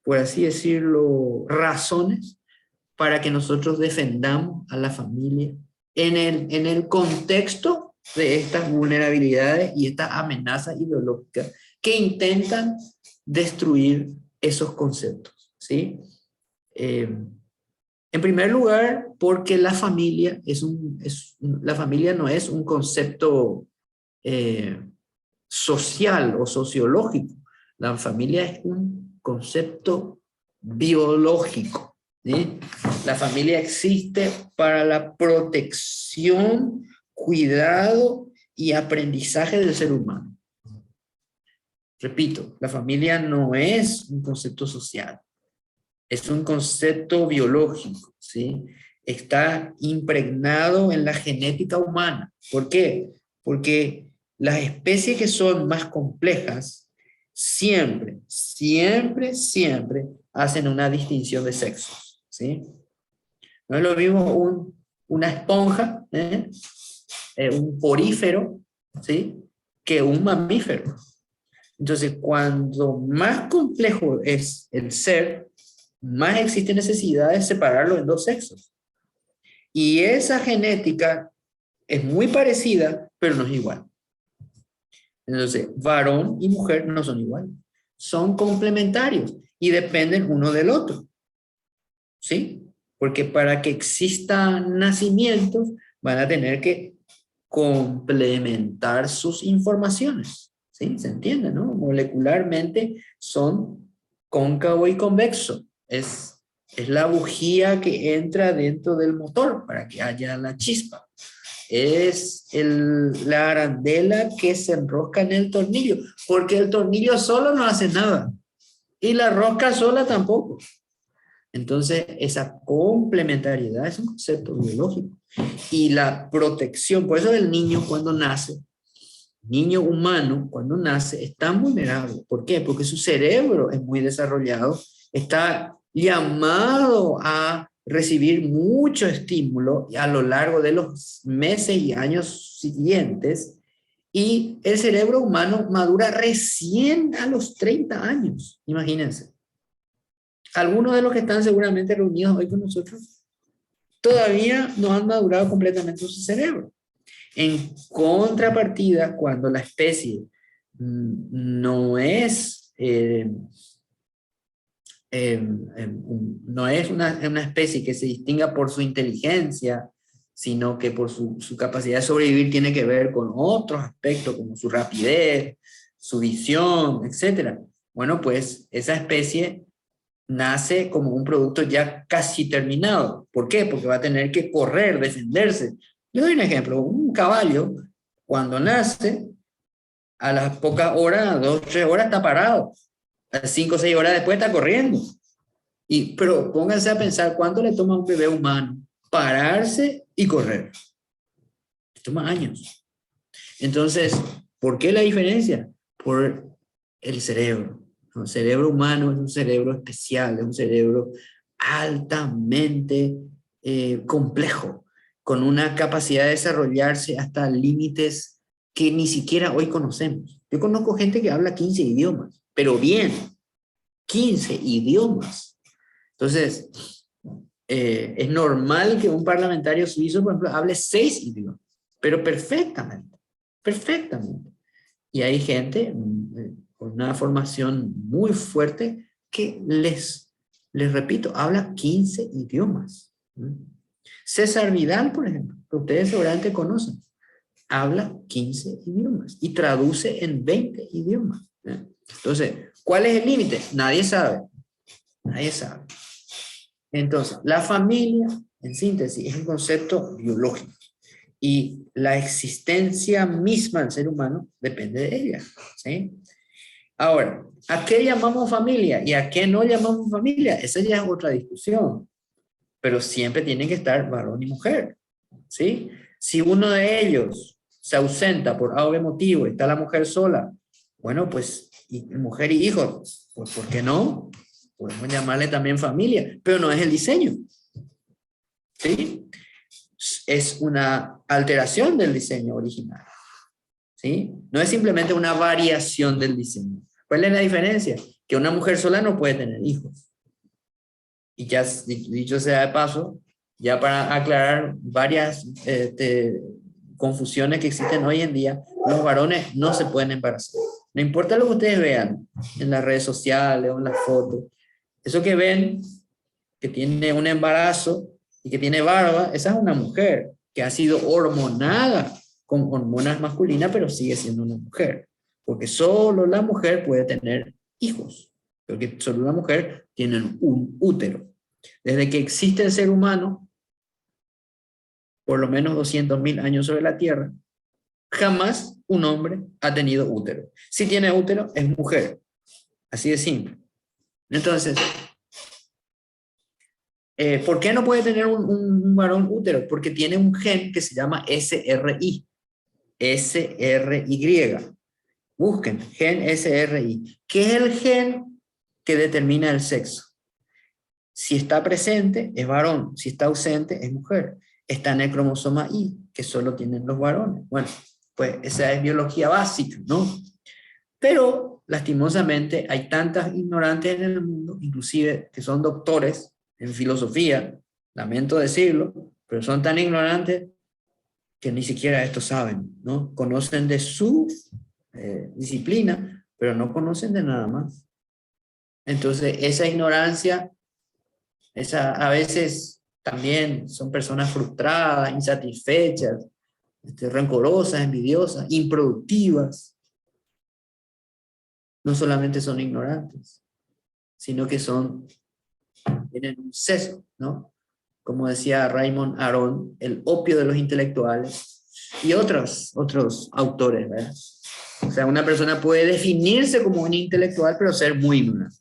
A: por así decirlo, razones para que nosotros defendamos a la familia en el contexto de estas vulnerabilidades y estas amenazas ideológicas que intentan destruir esos conceptos, ¿sí? En primer lugar, porque la familia, la familia no es un concepto social o sociológico. La familia es un concepto biológico, ¿sí? La familia existe para la protección, cuidado y aprendizaje del ser humano. Repito, la familia no es un concepto social, es un concepto biológico, ¿sí? Está impregnado en la genética humana. ¿Por qué? Porque las especies que son más complejas siempre, siempre, siempre hacen una distinción de sexos, ¿sí? No es lo mismo una esponja, un porífero, ¿sí? Que un mamífero. Entonces, cuando más complejo es el ser, más existe necesidad de separarlo en 2 sexos. Y esa genética es muy parecida, pero no es igual. Entonces, varón y mujer no son iguales. Son complementarios y dependen uno del otro. ¿Sí? Porque para que existan nacimientos, van a tener que complementar sus informaciones. ¿Sí? ¿Se entiende, no? Molecularmente son cóncavo y convexo. Es la bujía que entra dentro del motor para que haya la chispa. Es la arandela que se enrosca en el tornillo, porque el tornillo solo no hace nada y la rosca sola tampoco. Entonces, esa complementariedad es un concepto biológico. Y la protección, por eso el niño cuando nace, niño humano, cuando nace, es tan vulnerable. ¿Por qué? Porque su cerebro es muy desarrollado, está llamado a recibir mucho estímulo a lo largo de los meses y años siguientes, y el cerebro humano madura recién a los 30 años, imagínense. Algunos de los que están seguramente reunidos hoy con nosotros todavía no han madurado completamente su cerebro. En contrapartida, cuando la especie no es, no es una especie que se distinga por su inteligencia, sino que por su capacidad de sobrevivir tiene que ver con otros aspectos, como su rapidez, su visión, etc. Bueno, pues esa especie nace como un producto ya casi terminado. ¿Por qué? Porque va a tener que correr, defenderse. Le doy un ejemplo. Un caballo, cuando nace, a las pocas horas, 2 o 3 horas, está parado. A 5 o 6 horas después está corriendo. Pero pónganse a pensar cuánto le toma a un bebé humano pararse y correr. Le toma años. Entonces, ¿por qué la diferencia? Por el cerebro. El cerebro humano es un cerebro especial, es un cerebro altamente complejo, con una capacidad de desarrollarse hasta límites que ni siquiera hoy conocemos. Yo conozco gente que habla 15 idiomas, pero bien, 15 idiomas. Entonces, es normal que un parlamentario suizo, por ejemplo, hable 6 idiomas, pero perfectamente, perfectamente. Y hay gente con una formación muy fuerte que les repito, habla 15 idiomas. César Vidal, por ejemplo, que ustedes seguramente conocen, habla 15 idiomas y traduce en 20 idiomas. Entonces, ¿cuál es el límite? Nadie sabe. Nadie sabe. Entonces, la familia, en síntesis, es un concepto biológico. Y la existencia misma del ser humano depende de ella, ¿sí? Ahora, ¿a qué llamamos familia y a qué no llamamos familia? Esa ya es otra discusión, pero siempre tienen que estar varón y mujer, ¿sí? Si uno de ellos se ausenta por A o B motivo, está la mujer sola, bueno, pues, y mujer y hijos, pues, ¿por qué no? Podemos llamarle también familia, pero no es el diseño, ¿sí? Es una alteración del diseño original, ¿sí? No es simplemente una variación del diseño. ¿Cuál es la diferencia? Que una mujer sola no puede tener hijos. Y ya dicho sea de paso, ya para aclarar varias confusiones que existen hoy en día, los varones no se pueden embarazar. No importa lo que ustedes vean en las redes sociales o en las fotos, eso que ven que tiene un embarazo y que tiene barba, esa es una mujer que ha sido hormonada con hormonas masculinas, pero sigue siendo una mujer. Porque solo la mujer puede tener hijos. Porque solo la mujer tiene un útero. Desde que existe el ser humano, por lo menos 200.000 años sobre la Tierra, jamás un hombre ha tenido útero. Si tiene útero, es mujer. Así de simple. Entonces, ¿por qué no puede tener un varón útero? Porque tiene un gen que se llama SRI. SRY. Busquen, gen SRI. ¿Qué es el gen que determina el sexo? Si está presente, es varón. Si está ausente, es mujer. Está en el cromosoma Y, que solo tienen los varones. Bueno, pues esa es biología básica, ¿no? Pero, lastimosamente, hay tantas ignorantes en el mundo, inclusive que son doctores en filosofía, lamento decirlo, pero son tan ignorantes que ni siquiera esto saben, ¿no? Conocen de su disciplina, pero no conocen de nada más. Entonces, esa ignorancia, a veces también son personas frustradas, insatisfechas, rencorosas, envidiosas, improductivas. No solamente son ignorantes, sino que tienen un sesgo, ¿no? Como decía Raymond Aron, el opio de los intelectuales y otros autores, ¿verdad? O sea, una persona puede definirse como un intelectual, pero ser muy ignorante.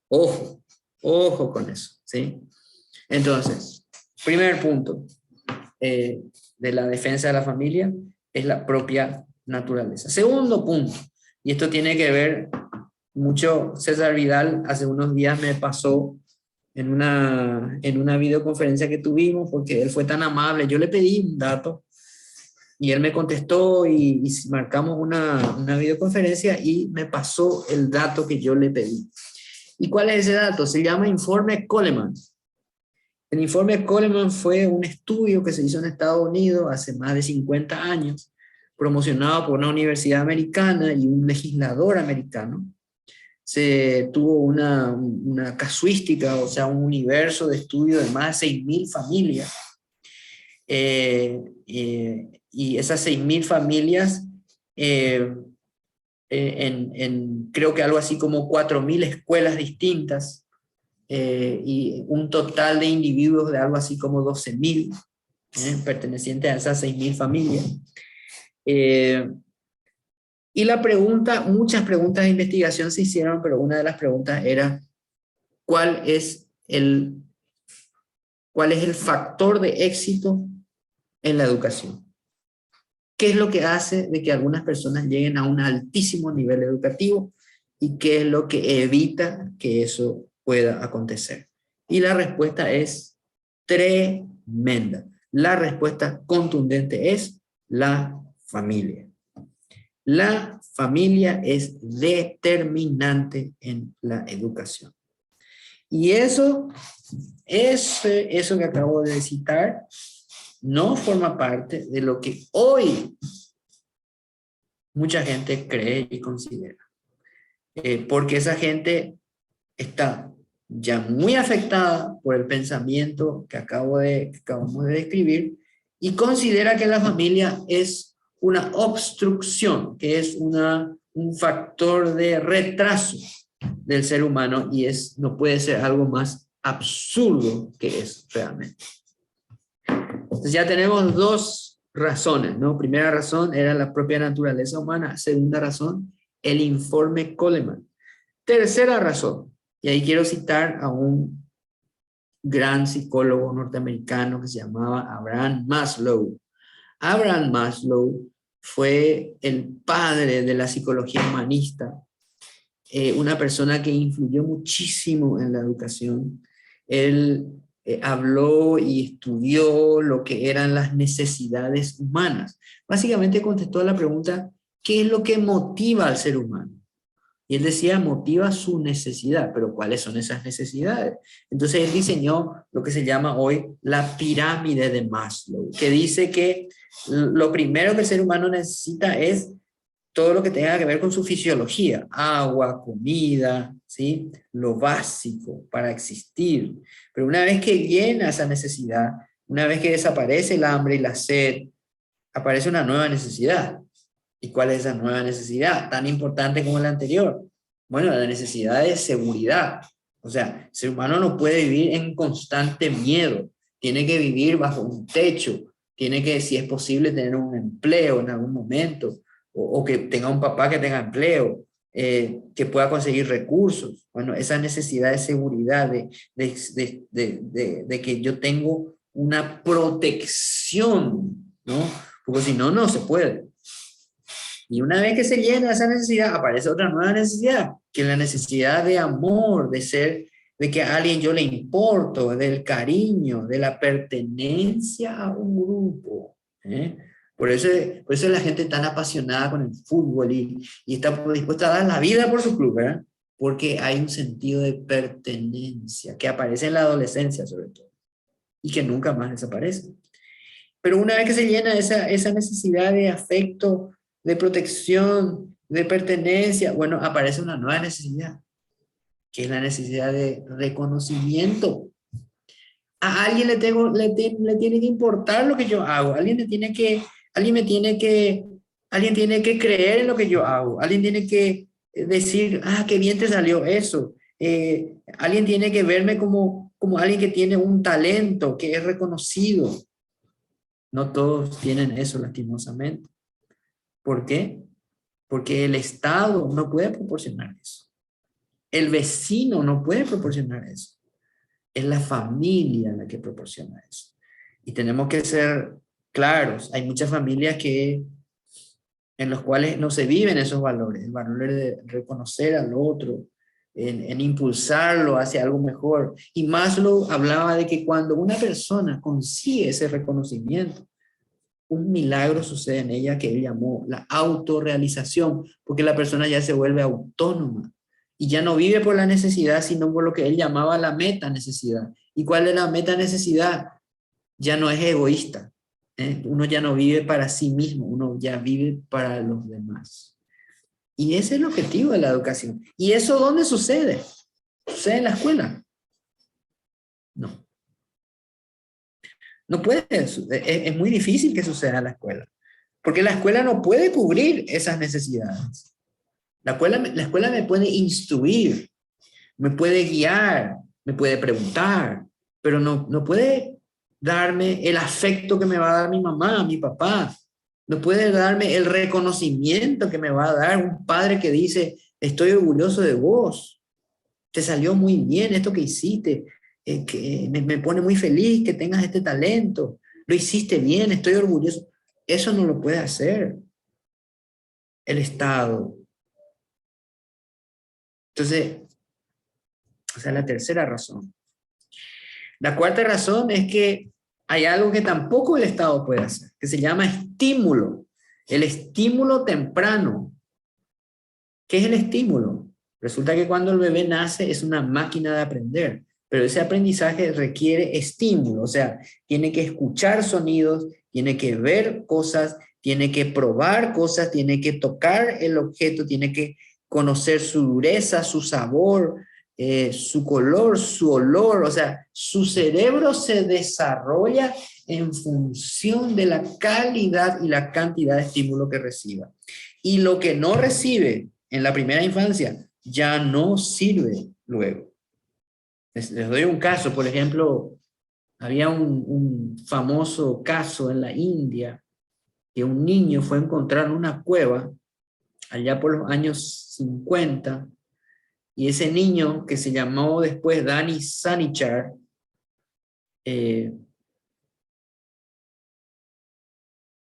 A: Ojo con eso, ¿sí? Entonces, primer punto de la defensa de la familia es la propia naturaleza. Segundo punto, y esto tiene que ver mucho, César Vidal hace unos días me pasó en una videoconferencia que tuvimos, porque él fue tan amable, yo le pedí un dato, y él me contestó y marcamos una videoconferencia y me pasó el dato que yo le pedí. ¿Y cuál es ese dato? Se llama informe Coleman. El informe Coleman fue un estudio que se hizo en Estados Unidos hace más de 50 años, promocionado por una universidad americana y un legislador americano. Se tuvo una casuística, o sea, un universo de estudio de más de 6.000 familias. Y esas 6.000 familias, creo que algo así como 4.000 escuelas distintas, y un total de individuos de algo así como 12.000, pertenecientes a esas 6.000 familias. Y la pregunta, muchas preguntas de investigación se hicieron, pero una de las preguntas era, ¿cuál es el factor de éxito en la educación? ¿Qué es lo que hace de que algunas personas lleguen a un altísimo nivel educativo y qué es lo que evita que eso pueda acontecer? Y la respuesta es tremenda. La respuesta contundente es la familia. La familia es determinante en la educación. Y eso que acabo de citar no forma parte de lo que hoy mucha gente cree y considera. Porque esa gente está ya muy afectada por el pensamiento que acabamos de describir y considera que la familia es una obstrucción, que es un factor de retraso del ser humano y no puede ser algo más absurdo que eso realmente. Entonces ya tenemos dos razones, ¿no? Primera razón era la propia naturaleza humana. Segunda razón, el informe Coleman. Tercera razón, y ahí quiero citar a un gran psicólogo norteamericano que se llamaba Abraham Maslow. Abraham Maslow fue el padre de la psicología humanista, una persona que influyó muchísimo en la educación. Él habló y estudió lo que eran las necesidades humanas. Básicamente contestó a la pregunta, ¿qué es lo que motiva al ser humano? Y él decía, motiva su necesidad, pero ¿cuáles son esas necesidades? Entonces él diseñó lo que se llama hoy la pirámide de Maslow, que dice que lo primero que el ser humano necesita es todo lo que tenga que ver con su fisiología, agua, comida, ¿sí? Lo básico para existir. Pero una vez que llena esa necesidad, una vez que desaparece el hambre y la sed, aparece una nueva necesidad. ¿Y cuál es esa nueva necesidad? Tan importante como la anterior. Bueno, la necesidad de seguridad. O sea, el ser humano no puede vivir en constante miedo. Tiene que vivir bajo un techo. Tiene que, si es posible, tener un empleo en algún momento. O que tenga un papá que tenga empleo. Que pueda conseguir recursos. Bueno, esa necesidad de seguridad, de que yo tengo una protección, ¿no? Porque si no, no se puede. Y una vez que se llena esa necesidad, aparece otra nueva necesidad, que es la necesidad de amor, de que a alguien yo le importo, del cariño, de la pertenencia a un grupo. Por eso es la gente tan apasionada con el fútbol y está dispuesta a dar la vida por su club, ¿verdad? Porque hay un sentido de pertenencia que aparece en la adolescencia sobre todo y que nunca más desaparece. Pero una vez que se llena esa necesidad de afecto, de protección, de pertenencia, bueno, aparece una nueva necesidad, que es la necesidad de reconocimiento. A alguien le tiene que importar lo que yo hago, alguien tiene que creer en lo que yo hago, alguien tiene que decir, qué bien te salió eso. Alguien tiene que verme como alguien que tiene un talento, que es reconocido. No todos tienen eso, lastimosamente. ¿Por qué? Porque el Estado no puede proporcionar eso. El vecino no puede proporcionar eso. Es la familia la que proporciona eso. Y tenemos que ser claros. Hay muchas familias que en los cuales no se viven esos valores, el valor de reconocer al otro, en impulsarlo hacia algo mejor. Y Maslow hablaba de que cuando una persona consigue ese reconocimiento, un milagro sucede en ella que él llamó la autorrealización, porque la persona ya se vuelve autónoma y ya no vive por la necesidad, sino por lo que él llamaba la meta necesidad. ¿Y cuál es la meta necesidad? Ya no es egoísta, ¿eh? Uno ya no vive para sí mismo, uno ya vive para los demás. Y ese es el objetivo de la educación. ¿Y eso dónde sucede? ¿Sucede en la escuela? No. No puede, es muy difícil que suceda en la escuela, porque la escuela no puede cubrir esas necesidades. La escuela me puede instruir, me puede guiar, me puede preguntar, pero no puede darme el afecto que me va a dar mi mamá, mi papá. No puede darme el reconocimiento que me va a dar un padre que dice, estoy orgulloso de vos, te salió muy bien esto que hiciste, que me pone muy feliz que tengas este talento, lo hiciste bien, estoy orgulloso. Eso no lo puede hacer el Estado. Entonces, esa es la tercera razón. La cuarta razón es que hay algo que tampoco el Estado puede hacer, que se llama estímulo. El estímulo temprano. ¿Qué es el estímulo? Resulta que cuando el bebé nace es una máquina de aprender, pero ese aprendizaje requiere estímulo, o sea, tiene que escuchar sonidos, tiene que ver cosas, tiene que probar cosas, tiene que tocar el objeto, tiene que conocer su dureza, su sabor, su color, su olor, o sea, su cerebro se desarrolla en función de la calidad y la cantidad de estímulo que reciba. Y lo que no recibe en la primera infancia ya no sirve luego. Les doy un caso, por ejemplo, había un famoso caso en la India que un niño fue a encontrar una cueva allá por los años 50 y ese niño que se llamó después Dani Sanichar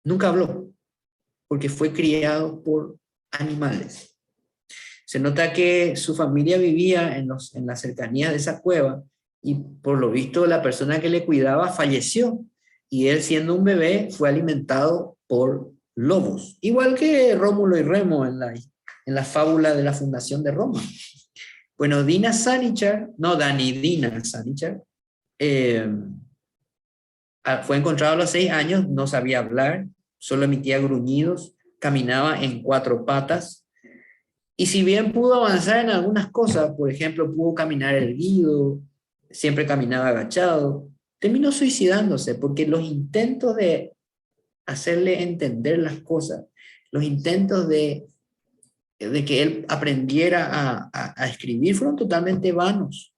A: nunca habló porque fue criado por animales. Se nota que su familia vivía en las cercanías de esa cueva y por lo visto la persona que le cuidaba falleció y él siendo un bebé fue alimentado por lobos, igual que Rómulo y Remo en la fábula de la fundación de Roma. Bueno, Dina Sanichar, no, Dina Sanichar, fue encontrado a los 6 años, no sabía hablar, solo emitía gruñidos, caminaba en 4 patas. Y si bien pudo avanzar en algunas cosas, por ejemplo, pudo caminar erguido, siempre caminaba agachado, terminó suicidándose porque los intentos de hacerle entender las cosas, los intentos de que él aprendiera a escribir fueron totalmente vanos.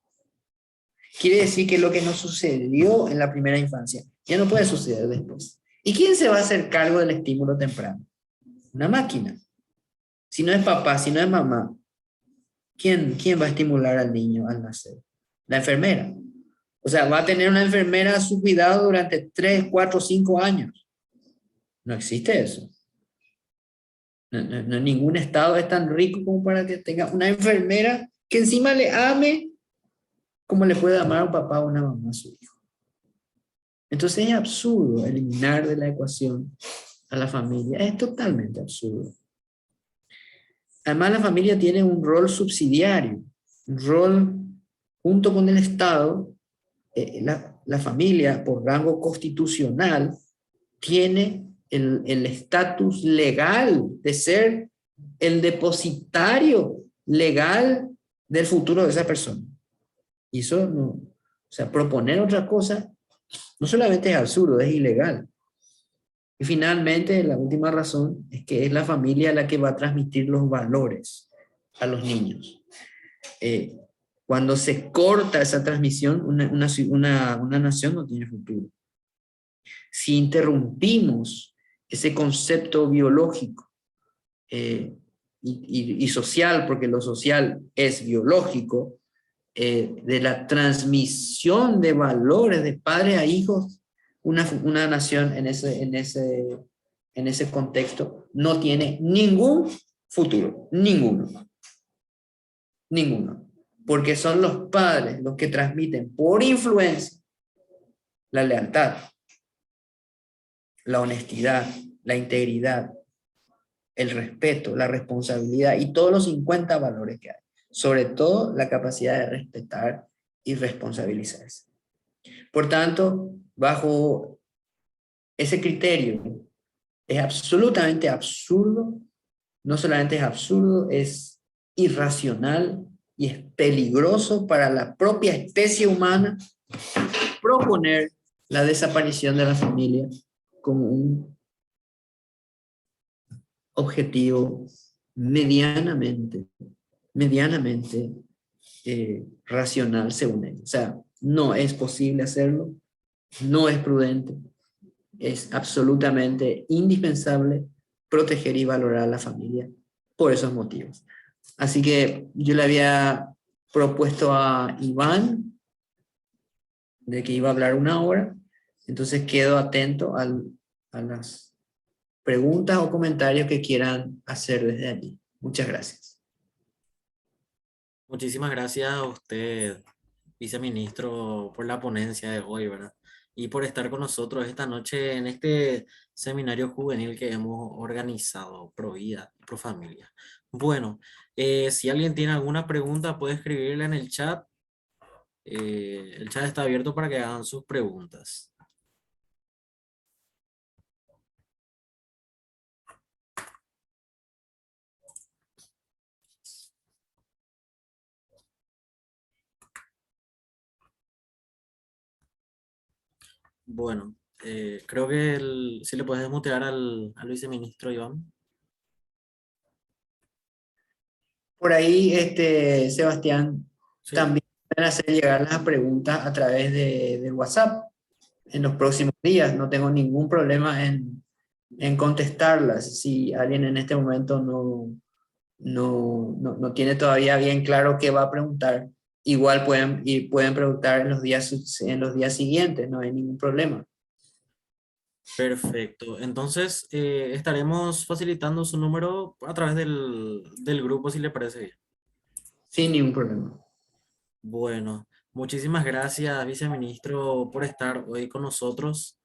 A: Quiere decir que lo que no sucedió en la primera infancia ya no puede suceder después. ¿Y quién se va a hacer cargo del estímulo temprano? Una máquina. Si no es papá, si no es mamá, ¿quién va a estimular al niño al nacer? La enfermera. O sea, va a tener una enfermera a su cuidado durante 3, 4, 5 años. No existe eso. Ningún estado es tan rico como para que tenga una enfermera que encima le ame como le puede amar a un papá o una mamá a su hijo. Entonces es absurdo eliminar de la ecuación a la familia. Es totalmente absurdo. Además, la familia tiene un rol subsidiario, un rol junto con el Estado. La familia, por rango constitucional, tiene el estatus legal de ser el depositario legal del futuro de esa persona. Y eso no, o sea, proponer otra cosa no solamente es absurdo, es ilegal. Y finalmente, la última razón es que es la familia la que va a transmitir los valores a los niños. Cuando se corta esa transmisión, una nación no tiene futuro. Si interrumpimos ese concepto biológico y social, porque lo social es biológico, de la transmisión de valores de padres a hijos, una nación en ese en ese contexto no tiene ningún futuro, ninguno, ninguno, porque son los padres los que transmiten por influencia la lealtad, la honestidad, la integridad, el respeto, la responsabilidad y todos los 50 valores que hay. Sobre todo la capacidad de respetar y responsabilizarse. Por tanto, bajo ese criterio, es absolutamente absurdo, no solamente es absurdo, es irracional y es peligroso para la propia especie humana proponer la desaparición de la familia como un objetivo medianamente racional según ellos. O sea, no es posible hacerlo, no es prudente, es absolutamente indispensable proteger y valorar a la familia por esos motivos. Así que yo le había propuesto a Iván de que iba a hablar 1 hora, entonces quedo atento a las preguntas o comentarios que quieran hacer desde allí. Muchas gracias.
B: Muchísimas gracias a usted, viceministro, por la ponencia de hoy, ¿verdad? Y por estar con nosotros esta noche en este seminario juvenil que hemos organizado, Pro Vida, Pro Familia. Bueno, si alguien tiene alguna pregunta, puede escribirla en el chat. El chat está abierto para que hagan sus preguntas. Bueno, creo que si le puedes mutear al viceministro Iván.
A: Por ahí, Sebastián,
B: Sí.
A: también pueden hacer llegar las preguntas a través de WhatsApp en los próximos días. No tengo ningún problema en contestarlas. Si alguien en este momento no tiene todavía bien claro qué va a preguntar, igual pueden preguntar en los días siguientes, no hay ningún problema.
B: Perfecto. Entonces, estaremos facilitando su número a través del grupo, si le parece bien.
A: Sin ningún problema.
B: Bueno, muchísimas gracias, viceministro, por estar hoy con nosotros.